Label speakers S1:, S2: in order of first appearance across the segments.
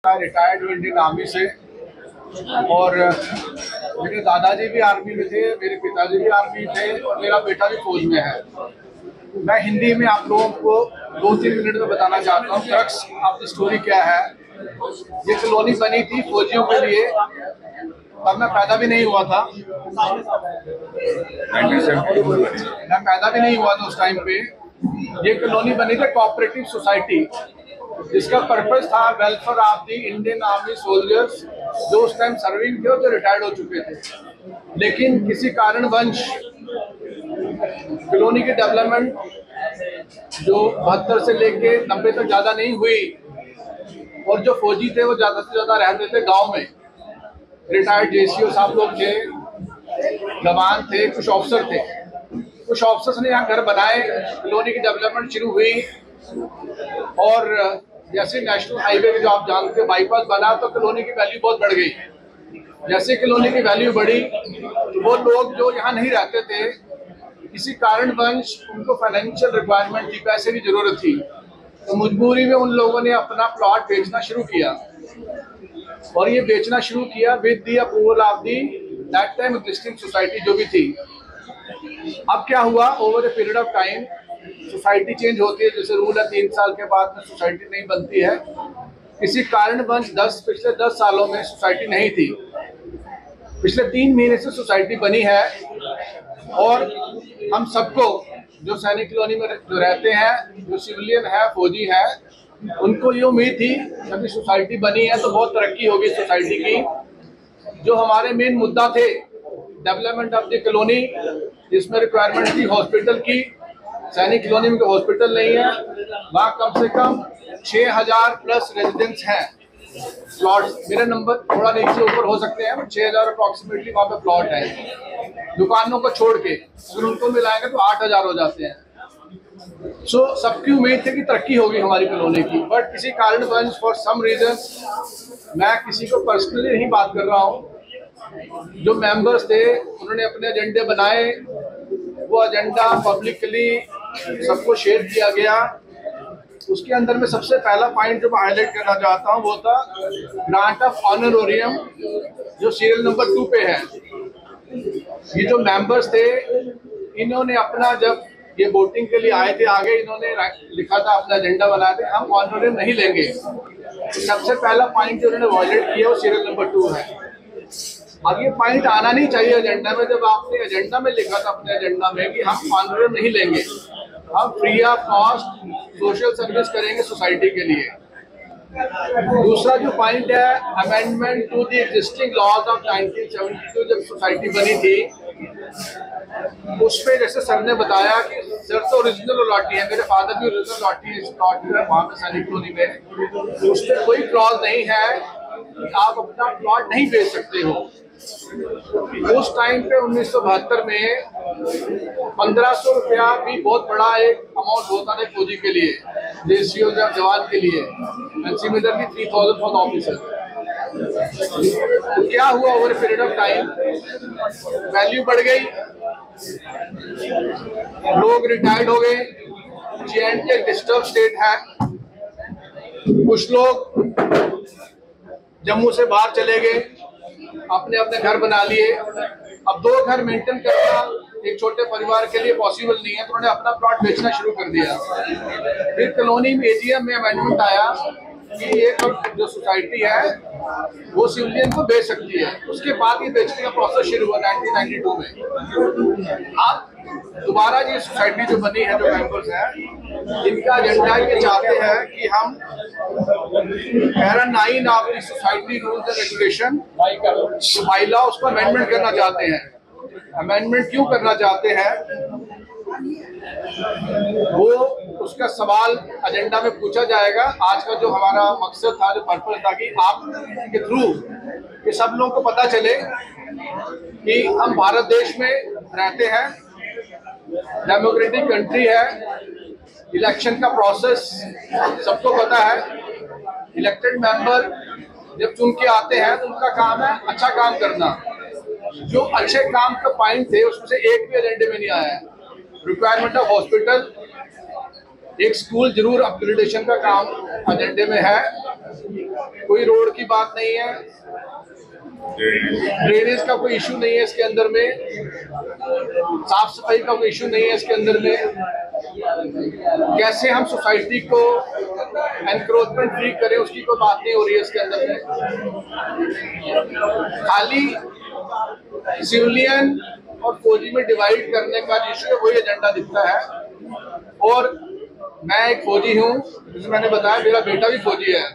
S1: Retired Indian army से और मेरे दादाजी भी आर्मी में थे, मेरे पिताजी भी आर्मी थे और मेरा बेटा भी फौज में है। मैं हिंदी में आप लोगों को 2-3 मिनट में बताना चाहता हूँ क्रक्स ऑफ द स्टोरी क्या है। ये कॉलोनी बनी थी फौजियों के लिए, तब मैं पैदा भी नहीं हुआ था। मैं पैदा भी नहीं हुआ था उस टाइम पे। ये कॉलोनी बनी थी कोऑपरेटिव सोसाइटी, जिसका पर्पस था welfare of the Indian army soldiers जो उस टाइम सर्विंग थे और जो रिटायर्ड हो चुके थे। लेकिन किसी कारणवश कॉलोनी की डेवलपमेंट जो 72 से लेके 90 तक ज्यादा नहीं हुई और जो फौजी थे वो ज्यादा से ज्यादा रहते थे गांव में। रिटायर्ड जेसीओ साहब लोग थे, जवान थे, कुछ ऑफिसर थे। कुछ ऑफिसर्स ने यहाँ घर बनाए, कॉलोनी की डेवलपमेंट शुरू हुई और जैसे नेशनल हाईवे जो आप जानते हैं बाईपास बना तो कॉलोनी की वैल्यू बहुत बढ़ गई। जैसे कॉलोनी की वैल्यू बढ़ी तो वो लोग जो यहाँ नहीं रहते थे, किसी कारणवश उनको फाइनेंशियल रिक्वायरमेंट थी, पैसे की जरूरत थी, तो मजबूरी में उन लोगों ने अपना प्लॉट बेचना शुरू किया और ये बेचना शुरू किया with the approval of the that time existing society जो भी थी। अब क्या हुआ, over a period of time society change होती है। जैसे रूल है 3 साल के बाद में सोसाइटी नहीं बनती है। किसी कारणवश पिछले 10 सालों में सोसाइटी नहीं थी। पिछले 3 महीने से सोसाइटी बनी है और हम सबको जो सैनिक कॉलोनी में जो रहते हैं, जो सिविलियन है, फौजी है, उनको ये उम्मीद थी जब सोसाइटी बनी है तो बहुत तरक्की होगी सोसाइटी की। जो हमारे मेन मुद्दा थे डेवलपमेंट ऑफ द कॉलोनी, जिसमें रिक्वायरमेंट थी हॉस्पिटल की। सैनिक कॉलोनी में हॉस्पिटल नहीं है, वहाँ कम से कम 6000 प्लस रेजिडेंट्स हैं। प्लॉट मेरा नंबर थोड़ा नीचे ऊपर हो सकते हैं, 6000 अप्रॉक्सीमेटली वहाँ पे प्लॉट है। दुकानों को छोड़ के अगर उनको मिलाएंगे तो 8000 हो जाते हैं। सो सबकी उम्मीद थी कि तरक्की होगी हमारी कॉलोनी की, बट किसी कारणवश फॉर सम रीजन, मैं किसी को पर्सनली नहीं बात कर रहा हूँ, जो मेंबर्स थे उन्होंने अपने एजेंडे बनाए। वो एजेंडा पब्लिकली सबको शेयर किया गया। उसके अंदर में सबसे पहला पॉइंट जो मैं हाईलाइट करना चाहता हूँ वो था ग्रांट ऑफ ऑनरोरियम, जो सीरियल नंबर 2 पे है। ये जो मेंबर्स थे इन्होंने अपना, जब ये वोटिंग के लिए आए थे आगे, इन्होंने लिखा था, अपना एजेंडा बनाया था, हम ऑनरोरियम नहीं लेंगे। सबसे पहला पॉइंट जो उन्होंने वायलेट किया वो सीरियल नंबर 2 है। अब ये पॉइंट आना नहीं चाहिए एजेंडा में। जब आपने एजेंडा में लिखा था अपने एजेंडा में कि हम ऑनरोरियम नहीं लेंगे, हम free of cost social service करेंगे सोसाइटी के लिए। दूसरा जो पॉइंट है amendment to the existing laws of 1972, जब सोसाइटी बनी थी उस पे जैसे सर ने बताया कि सर तो ओरिजिनल अलॉटी है, मेरे फादर भी ओरिजिनल अलॉटी है वहाँ पे सैनिक कॉलोनी में। उस पर कोई क्लॉज नहीं है कि आप अपना प्लॉट नहीं बेच सकते हो। उस टाइम पे 1972 में 1500 रुपया भी बहुत बड़ा एक अमाउंट होता था फौजी के लिए, जेसीओ जवान के लिए, and similarly 3000 for the officer. तो क्या हुआ, over period of time value बढ़ गई, लोग रिटायर्ड हो गए। J&K डिस्टर्ब स्टेट है, कुछ लोग जम्मू से बाहर चले गए, अपने अपने घर बना लिए। अब 2 घर मेंटेन करना एक छोटे परिवार के लिए पॉसिबल नहीं है, तो उन्होंने अपना प्लॉट बेचना शुरू कर दिया। फिर कॉलोनी में एजीएम में अमेंडमेंट आया कि ये जो सोसाइटी है वो सिविलियन को बेच सकती है। उसके बाद ये बेचने का प्रोसेस शुरू हुआ 1992 में। अब दोबारा ये सोसाइटी जो बनी है, जो मेंबर्स हैं, इनका एजेंडा ये चाहते हैं कि हम para 9 of the society rules and regulation, जो बाईलॉ, उसको अमेंडमेंट करना चाहते हैं। अमेंडमेंट क्यों करना चाहते हैं, वो उसका सवाल एजेंडा में पूछा जाएगा। आज का जो हमारा मकसद था, जो पर्पस था, कि आप के थ्रू ये सब लोगों को पता चले कि हम भारत देश में रहते हैं, डेमोक्रेटिक कंट्री है, इलेक्शन का प्रोसेस सबको पता है। इलेक्टेड मेंबर जब चुन के आते हैं तो उनका काम है अच्छा काम करना। जो अच्छे काम का पॉइंट थे उसमें से एक भी एजेंडे में नहीं आया है। रिक्वायरमेंट ऑफ हॉस्पिटल, एक स्कूल जरूर अपग्रेडेशन का काम एजेंडे में है। कोई रोड की बात नहीं है, ड्रेनेज का कोई इशू नहीं है इसके अंदर में, साफ सफाई का कोई इशू नहीं है इसके अंदर में। कैसे हम सोसाइटी को एनक्रोचमेंट फ्री करें उसकी कोई बात नहीं हो रही है इसके अंदर में। खाली सिविलियन और फौजी में डिवाइड करने का इशू है, वही एजेंडा दिखता है। और मैं एक फौजी हूँ, जैसे मैंने बताया मेरा बेटा भी फौजी है,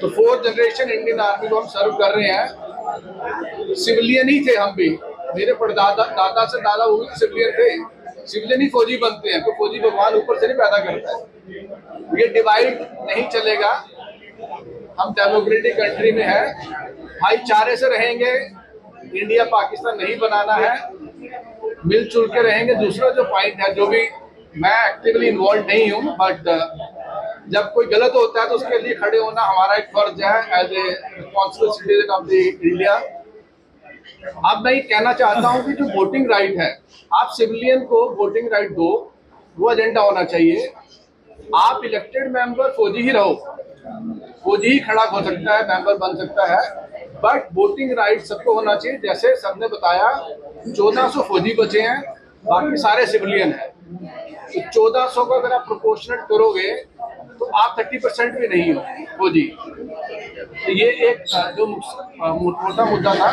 S1: तो 4th जनरेशन इंडियन आर्मी को हम सर्व कर रहे हैं। सिविलियन ही थे हम भी, मेरे परदादा दादा से दादा वो भी सिविलियन थे। सिविलियन ही फौजी बनते हैं, तो फौजी भगवान ऊपर से नहीं पैदा करता है। ये डिवाइड नहीं चलेगा। हम डेमोक्रेटिक कंट्री में है, भाईचारे से रहेंगे। इंडिया पाकिस्तान नहीं बनाना है, मिलजुल के रहेंगे। दूसरा जो पॉइंट है, जो भी मैं एक्टिवली इन्वॉल्व नहीं हूँ, बट जब कोई गलत होता है तो उसके लिए खड़े होना हमारा एक फर्ज है as a responsible citizen of the India. अब मैं ये कहना चाहता हूँ कि जो वोटिंग राइट है, आप सिविलियन को वोटिंग राइट दो, वो एजेंडा होना चाहिए। आप इलेक्टेड मेंबर फौजी ही रहो, फौजी ही खड़ा हो सकता है, मेंबर बन सकता है, बट वोटिंग राइट सबको होना चाहिए। जैसे सबने बताया 1400 फौजी बचे हैं, बाकी सारे सिविलियन हैं। तो 1400 को अगर आप प्रोपोर्शनेट करोगे तो आप 30% भी नहीं हो फौजी। तो ये एक जो मोटा मुद्दा था,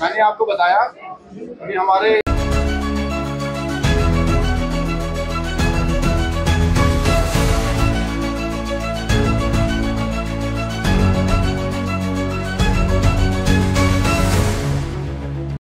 S1: मैंने आपको बताया। अभी हमारे